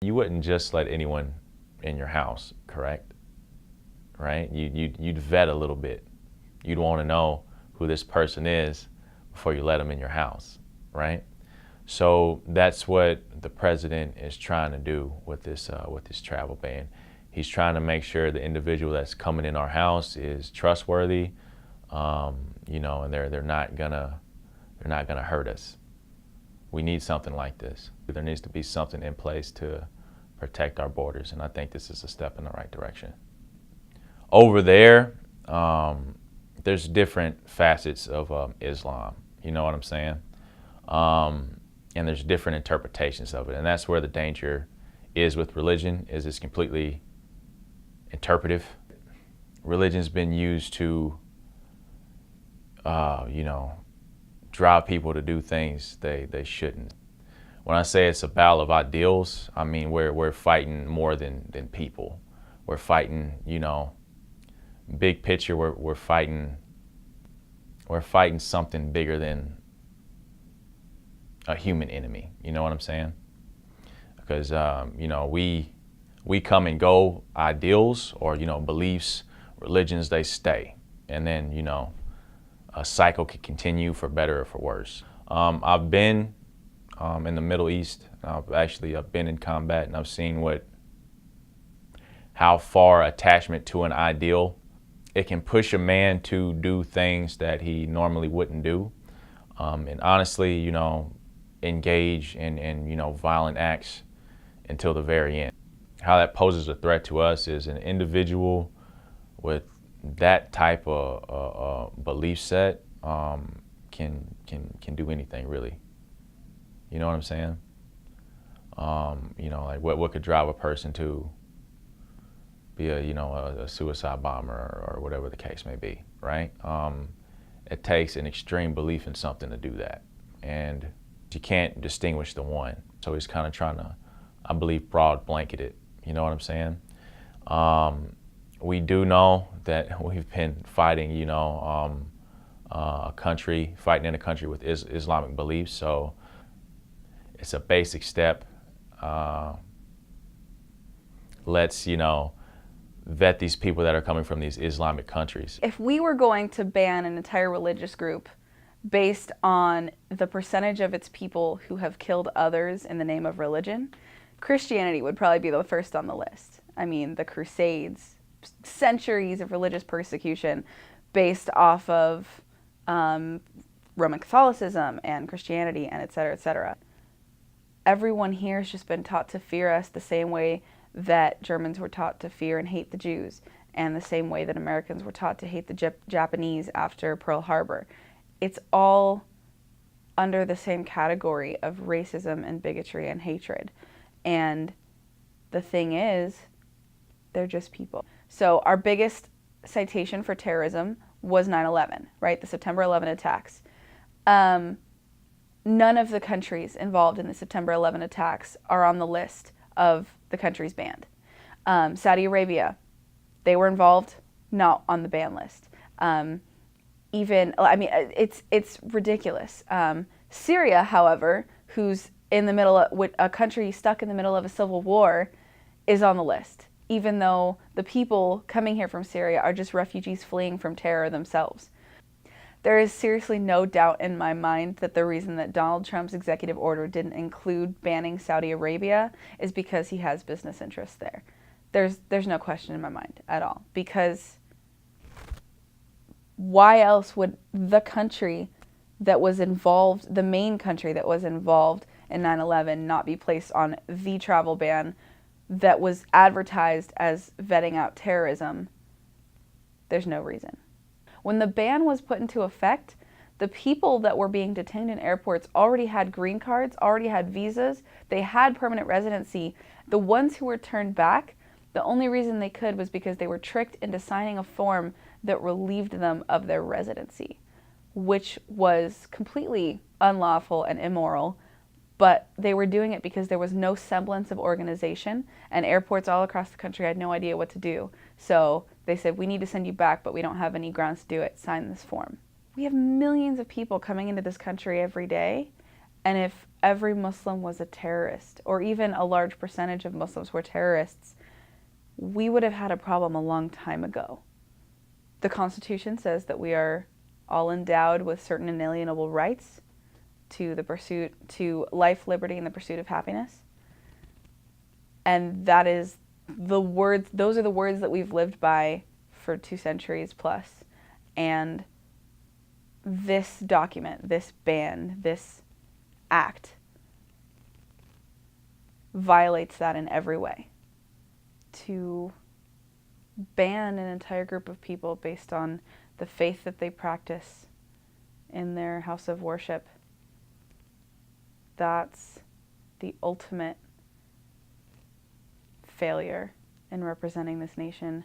You wouldn't just let anyone in your house, correct? Right? You'd vet a little bit. You'd want to know who this person is before you let them in your house, right? So that's what the president is trying to do with this travel ban. He's trying to make sure the individual that's coming in our house is trustworthy, and they're not gonna hurt us. We need something like this. There needs to be something in place to protect our borders, and I think this is a step in the right direction. Over there, there's different facets of Islam. You know what I'm saying? And there's different interpretations of it, and that's where the danger is with religion. Is it's completely interpretive. Religion's been used to, drive people to do things they shouldn't. When I say it's a battle of ideals, I mean we're fighting more than people. We're fighting, big picture. We're fighting something bigger than a human enemy. You know what I'm saying? Because we come and go. Ideals or beliefs, religions, they stay, and then a cycle can continue for better or for worse. I've been in the Middle East. I've been in combat, and I've seen how far attachment to an ideal, it can push a man to do things that he normally wouldn't do, and honestly, engage in violent acts until the very end. How that poses a threat to us is an individual with that type of belief set can do anything, really. You know what I'm saying? Like what could drive a person to be a suicide bomber or whatever the case may be, right? It takes an extreme belief in something to do that, and you can't distinguish the one. So he's kind of trying to, I believe, broad blanket it. You know what I'm saying? We do know that we've been fighting, fighting in a country with Islamic beliefs. So it's a basic step. Let's, vet these people that are coming from these Islamic countries. If we were going to ban an entire religious group based on the percentage of its people who have killed others in the name of religion, Christianity would probably be the first on the list. I mean, the Crusades, centuries of religious persecution based off of Roman Catholicism and Christianity and et cetera, et cetera. Everyone here has just been taught to fear us the same way that Germans were taught to fear and hate the Jews, and the same way that Americans were taught to hate the Japanese after Pearl Harbor. It's all under the same category of racism and bigotry and hatred. And the thing is, they're just people. So our biggest citation for terrorism was 9/11, right? The September 11 attacks. None of the countries involved in the September 11 attacks are on the list of the countries banned. Saudi Arabia, they were involved, not on the ban list. It's ridiculous. Syria, however, who's in the middle of a country stuck in the middle of a civil war, is on the list, even though the people coming here from Syria are just refugees fleeing from terror themselves. There is seriously no doubt in my mind that the reason that Donald Trump's executive order didn't include banning Saudi Arabia is because he has business interests there. There's no question in my mind at all, because why else would the country that was involved, the main country that was involved in 9/11, not be placed on the travel ban that was advertised as vetting out terrorism? There's no reason. When the ban was put into effect, the people that were being detained in airports already had green cards, already had visas, they had permanent residency. The ones who were turned back, the only reason they could was because they were tricked into signing a form that relieved them of their residency, which was completely unlawful and immoral, but they were doing it because there was no semblance of organization, and airports all across the country had no idea what to do. So they said, we need to send you back, but we don't have any grounds to do it. Sign this form. We have millions of people coming into this country every day, And if every Muslim was a terrorist, or even a large percentage of Muslims were terrorists, we would have had a problem a long time ago. The Constitution says that we are all endowed with certain inalienable rights to life, liberty, and the pursuit of happiness. And that is those are the words that we've lived by for 2 centuries plus. And this document, this ban, this act violates that in every way. To ban an entire group of people based on the faith that they practice in their house of worship, that's the ultimate failure in representing this nation